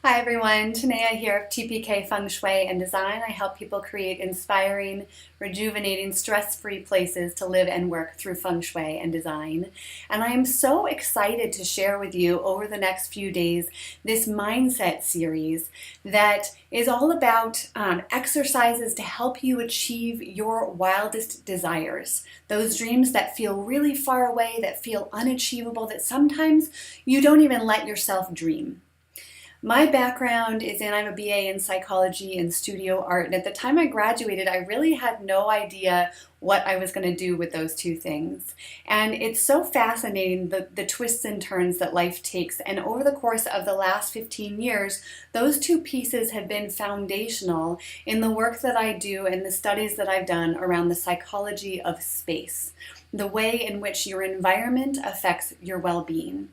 Hi everyone, Tanea here of TPK Feng Shui and Design. I help people create inspiring, rejuvenating, stress-free places to live and work through Feng Shui and design. And I am so excited to share with you over the next few days this mindset series that is all about exercises to help you achieve your wildest desires. Those dreams that feel really far away, that feel unachievable, that sometimes you don't even let yourself dream. My background is I'm a BA in psychology and studio art, and at the time I graduated, I really had no idea what I was going to do with those two things. And it's so fascinating, the twists and turns that life takes. And over the course of the last 15 years, those two pieces have been foundational in the work that I do and the studies that I've done around the psychology of space, the way in which your environment affects your well-being.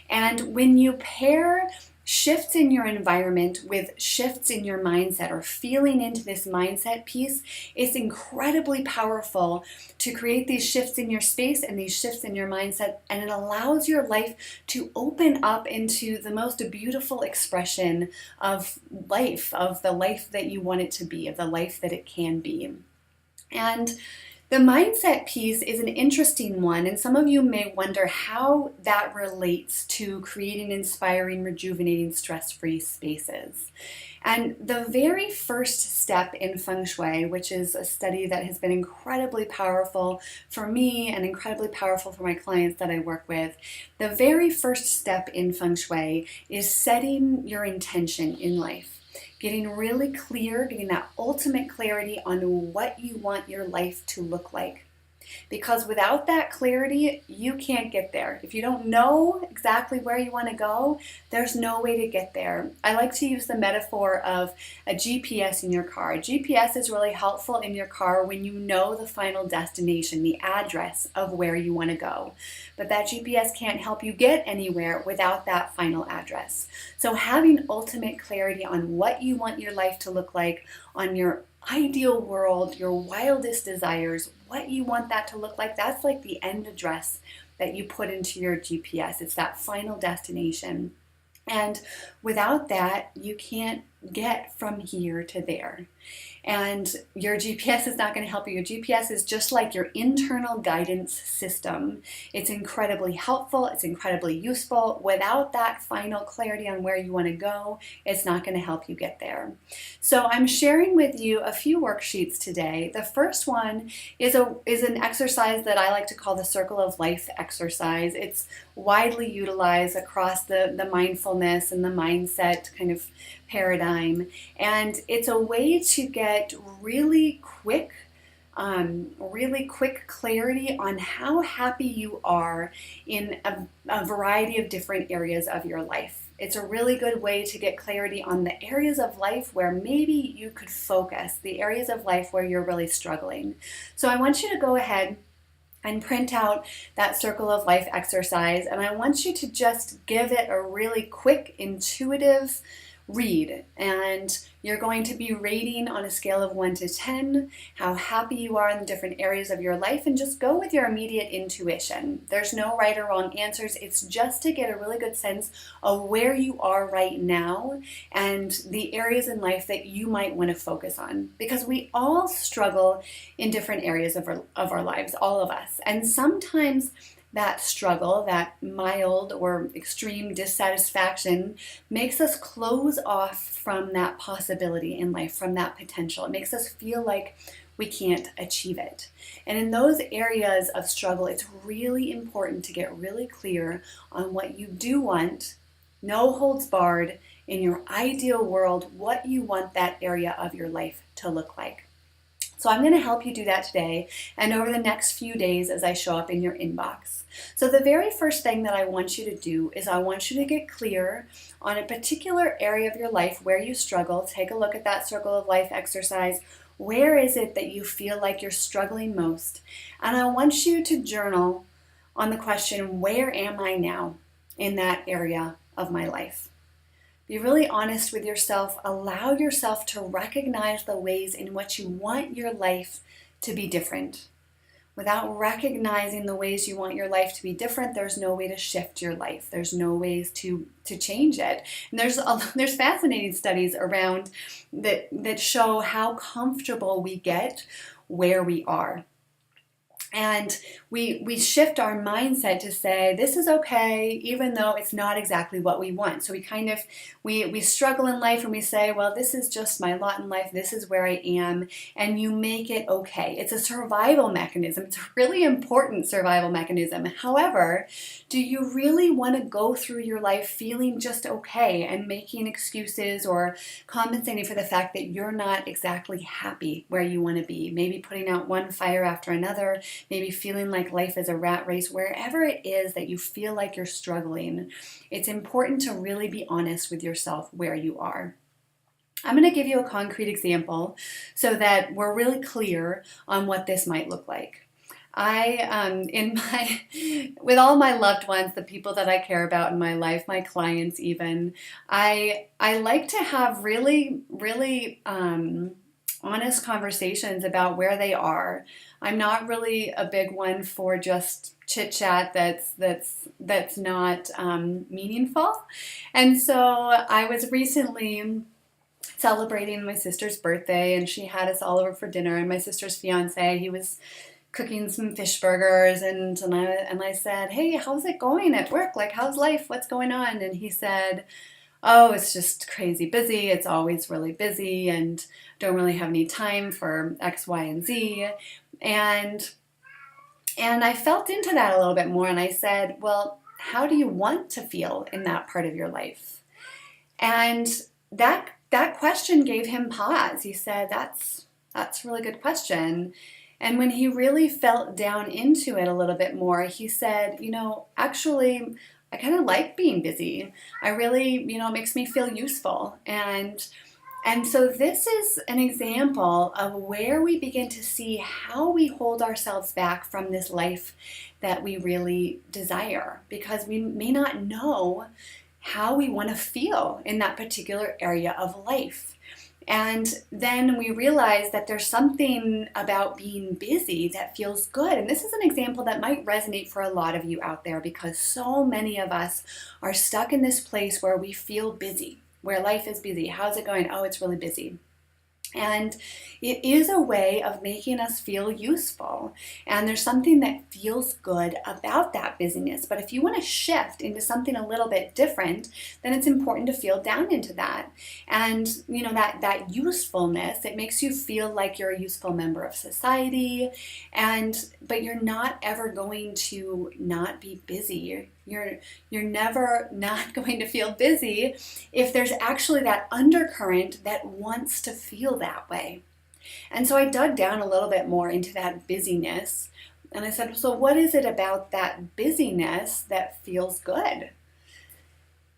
And when you pair shifts in your environment with shifts in your mindset, or feeling into this mindset piece, it's incredibly powerful to create these shifts in your space and these shifts in your mindset, and it allows your life to open up into the most beautiful expression of life, of the life that you want it to be, of the life that it can be. And the mindset piece is an interesting one, and some of you may wonder how that relates to creating inspiring, rejuvenating, stress-free spaces. And the very first step in Feng Shui, which is a study that has been incredibly powerful for me and incredibly powerful for my clients that I work with, the very first step in Feng Shui is setting your intention in life. Getting really clear, getting that ultimate clarity on what you want your life to look like. Because without that clarity, you can't get there. If you don't know exactly where you want to go, there's no way to get there. I like to use the metaphor of a GPS in your car. A GPS is really helpful in your car when you know the final destination, the address of where you want to go. But that GPS can't help you get anywhere without that final address. So having ultimate clarity on what you want your life to look like, on your ideal world, your wildest desires, what you want that to look like, that's like the end address that you put into your GPS. It's that final destination. And without that, you can't get from here to there. And your GPS is not going to help you. Your GPS is just like your internal guidance system. It's incredibly helpful. It's incredibly useful. Without that final clarity on where you want to go, it's not going to help you get there. So I'm sharing with you a few worksheets today. The first one is an exercise that I like to call the Circle of Life exercise. It's widely utilized across the mindfulness and the mindset kind of paradigm, and it's a way to get really quick clarity on how happy you are in a variety of different areas of your life. It's a really good way to get clarity on the areas of life where maybe you could focus, the areas of life where you're really struggling. So I want you to go ahead and print out that Circle of Life exercise, and I want you to just give it a really quick, intuitive read, and you're going to be rating on a scale of 1 to 10 how happy you are in the different areas of your life, and just go with your immediate intuition. There's no right or wrong answers. It's just to get a really good sense of where you are right now and the areas in life that you might want to focus on, because we all struggle in different areas of our lives, all of us, and sometimes that struggle, that mild or extreme dissatisfaction, makes us close off from that possibility in life, from that potential. It makes us feel like we can't achieve it. And in those areas of struggle, it's really important to get really clear on what you do want, no holds barred, in your ideal world, what you want that area of your life to look like. So I'm going to help you do that today and over the next few days as I show up in your inbox. So the very first thing that I want you to do is I want you to get clear on a particular area of your life where you struggle. Take a look at that Circle of Life exercise. Where is it that you feel like you're struggling most? And I want you to journal on the question, where am I now in that area of my life? Be really honest with yourself. Allow yourself to recognize the ways in which you want your life to be different. Without recognizing the ways you want your life to be different, there's no way to shift your life. There's no ways to change it. And there's fascinating studies around that show how comfortable we get where we are. And we shift our mindset to say, this is okay, even though it's not exactly what we want. So we struggle in life and we say, well, this is just my lot in life. This is where I am. And you make it okay. It's a survival mechanism. It's a really important survival mechanism. However, do you really want to go through your life feeling just okay and making excuses or compensating for the fact that you're not exactly happy where you want to be? Maybe putting out one fire after another, maybe feeling like life is a rat race. Wherever it is that you feel like you're struggling, it's important to really be honest with yourself where you are. I'm going to give you a concrete example so that we're really clear on what this might look like. With all my loved ones, the people that I care about in my life, my clients even, I like to have really, really honest conversations about where they are. I'm not really a big one for just chit chat that's not meaningful. And so I was recently celebrating my sister's birthday, and she had us all over for dinner. And my sister's fiance, he was cooking some fish burgers, and I said, hey, how's it going at work? Like, how's life? What's going on? And he said, oh, it's just crazy busy. It's always really busy and don't really have any time for X, Y, and Z. And I felt into that a little bit more, and I said, well, how do you want to feel in that part of your life? And that question gave him pause. He said, that's a really good question. And when he really felt down into it a little bit more, he said, actually, I kind of like being busy. I really, it makes me feel useful. And so this is an example of where we begin to see how we hold ourselves back from this life that we really desire, because we may not know how we want to feel in that particular area of life. And then we realize that there's something about being busy that feels good. And this is an example that might resonate for a lot of you out there, because so many of us are stuck in this place where we feel busy, where life is busy. How's it going? Oh, it's really busy. And it is a way of making us feel useful. And there's something that feels good about that busyness. But if you want to shift into something a little bit different, then it's important to feel down into that. And, that usefulness, it makes you feel like you're a useful member of society. But you're not ever going to not be busy. You're never not going to feel busy if there's actually that undercurrent that wants to feel that way. And so I dug down a little bit more into that busyness, and I said, so what is it about that busyness that feels good?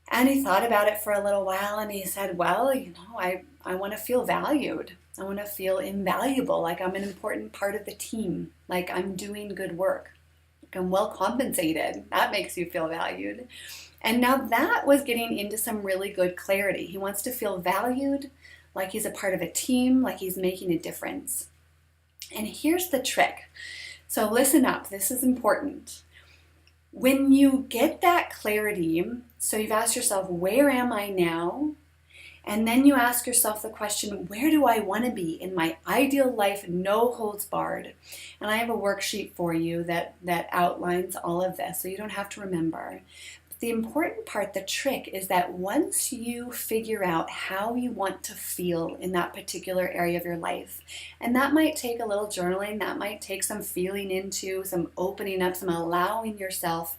And he thought about it for a little while, and he said, well, I want to feel valued. I want to feel invaluable, like I'm an important part of the team, like I'm doing good work. I'm well compensated. That makes you feel valued. And now that was getting into some really good clarity. He wants to feel valued, like he's a part of a team, like he's making a difference. And here's the trick. So listen up, this is important. When you get that clarity, so you've asked yourself, where am I now? And then you ask yourself the question, where do I want to be in my ideal life, no holds barred? And I have a worksheet for you that outlines all of this, so you don't have to remember. But the important part, the trick, is that once you figure out how you want to feel in that particular area of your life, and that might take a little journaling, that might take some feeling into, some opening up, some allowing yourself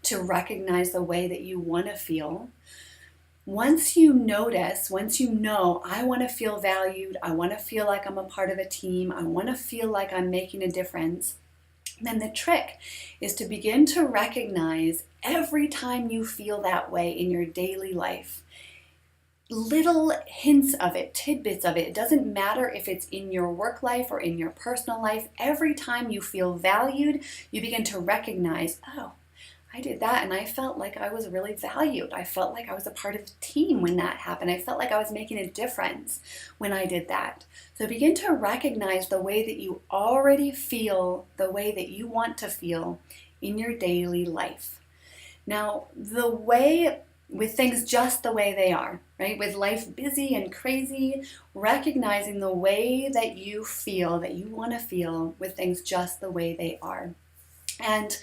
to recognize the way that you want to feel. Once you know, I want to feel valued, I want to feel like I'm a part of a team, I want to feel like I'm making a difference, then the trick is to begin to recognize every time you feel that way in your daily life, little hints of it, tidbits of it. It doesn't matter if it's in your work life or in your personal life. Every time you feel valued, you begin to recognize, oh, I did that and I felt like I was really valued. I felt like I was a part of a team when that happened. I felt like I was making a difference when I did that. So begin to recognize the way that you already feel, the way that you want to feel in your daily life. Now, the way with things just the way they are, right? With life busy and crazy, recognizing the way that you feel, that you want to feel with things just the way they are. And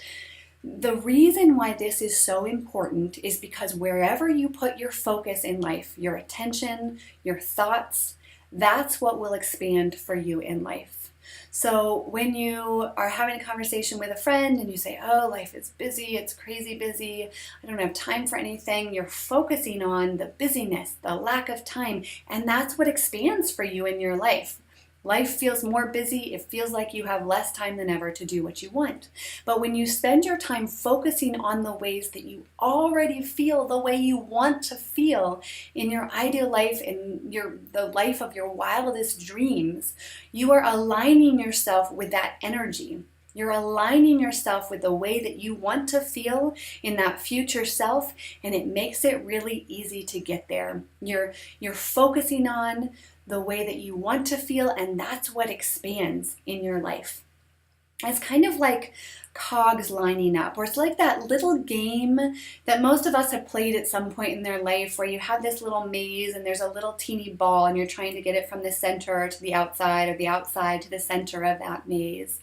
the reason why this is so important is because wherever you put your focus in life, your attention, your thoughts, that's what will expand for you in life. So when you are having a conversation with a friend and you say, oh, life is busy, it's crazy busy, I don't have time for anything, you're focusing on the busyness, the lack of time, and that's what expands for you in your life. Life feels more busy. It feels like you have less time than ever to do what you want. But when you spend your time focusing on the ways that you already feel the way you want to feel in your ideal life, in the life of your wildest dreams, you are aligning yourself with that energy. You're aligning yourself with the way that you want to feel in that future self, and it makes it really easy to get there. You're focusing on the way that you want to feel, and that's what expands in your life. It's kind of like cogs lining up, or it's like that little game that most of us have played at some point in their life where you have this little maze and there's a little teeny ball and you're trying to get it from the center to the outside or the outside to the center of that maze.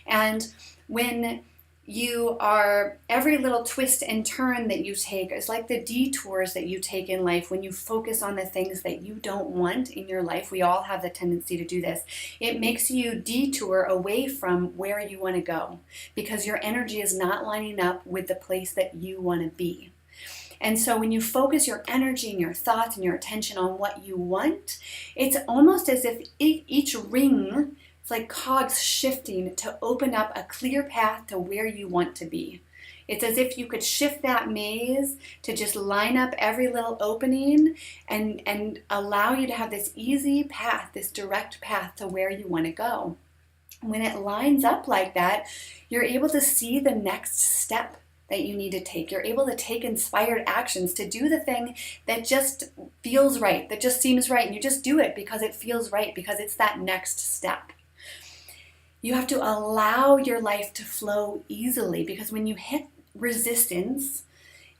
And when you are, every little twist and turn that you take is like the detours that you take in life when you focus on the things that you don't want in your life. We all have the tendency to do this. It makes you detour away from where you want to go because your energy is not lining up with the place that you want to be. And so when you focus your energy and your thoughts and your attention on what you want, it's almost as if each ring, it's like cogs shifting to open up a clear path to where you want to be. It's as if you could shift that maze to just line up every little opening and allow you to have this easy path, this direct path to where you want to go. When it lines up like that, you're able to see the next step that you need to take. You're able to take inspired actions to do the thing that just feels right, that just seems right, and you just do it because it feels right, because it's that next step. You have to allow your life to flow easily, because when you hit resistance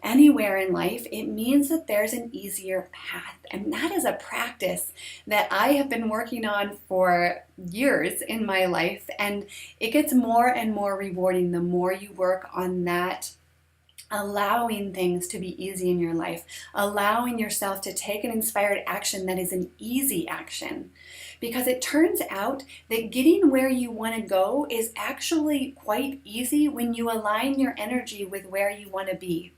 anywhere in life, it means that there's an easier path. And that is a practice that I have been working on for years in my life. And it gets more and more rewarding the more you work on that, allowing things to be easy in your life, allowing yourself to take an inspired action that is an easy action. Because it turns out that getting where you want to go is actually quite easy when you align your energy with where you want to be.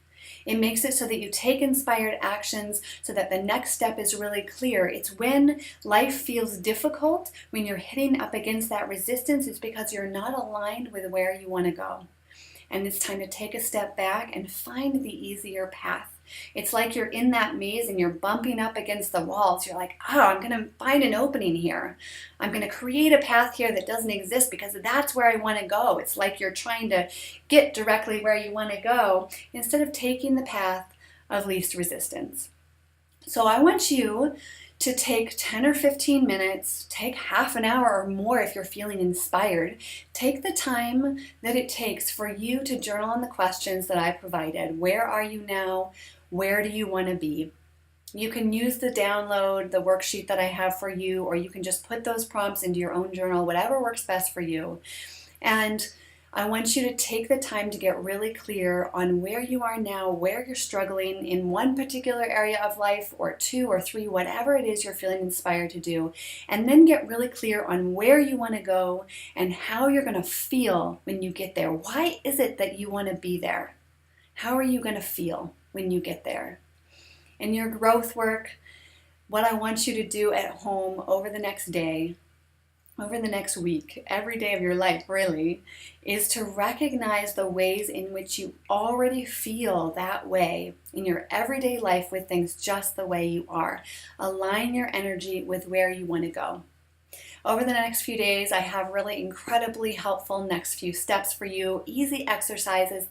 It makes it so that you take inspired actions so that the next step is really clear. It's when life feels difficult, when you're hitting up against that resistance, it's because you're not aligned with where you want to go. And it's time to take a step back and find the easier path. It's like you're in that maze and you're bumping up against the walls. You're like, oh, I'm going to find an opening here. I'm going to create a path here that doesn't exist because that's where I want to go. It's like you're trying to get directly where you want to go instead of taking the path of least resistance. So I want you to take 10 or 15 minutes, take half an hour or more if you're feeling inspired. Take the time that it takes for you to journal on the questions that I provided. Where are you now? Where do you want to be? You can use the download, the worksheet that I have for you, or you can just put those prompts into your own journal, whatever works best for you. And I want you to take the time to get really clear on where you are now, where you're struggling in one particular area of life, or 2 or 3, whatever it is you're feeling inspired to do. And then get really clear on where you want to go and how you're going to feel when you get there. Why is it that you want to be there? How are you going to feel when you get there? In your growth work, what I want you to do at home over the next day, over the next week, every day of your life really, is to recognize the ways in which you already feel that way in your everyday life with things just the way you are. Align your energy with where you want to go. Over the next few days, I have really incredibly helpful next few steps for you, easy exercises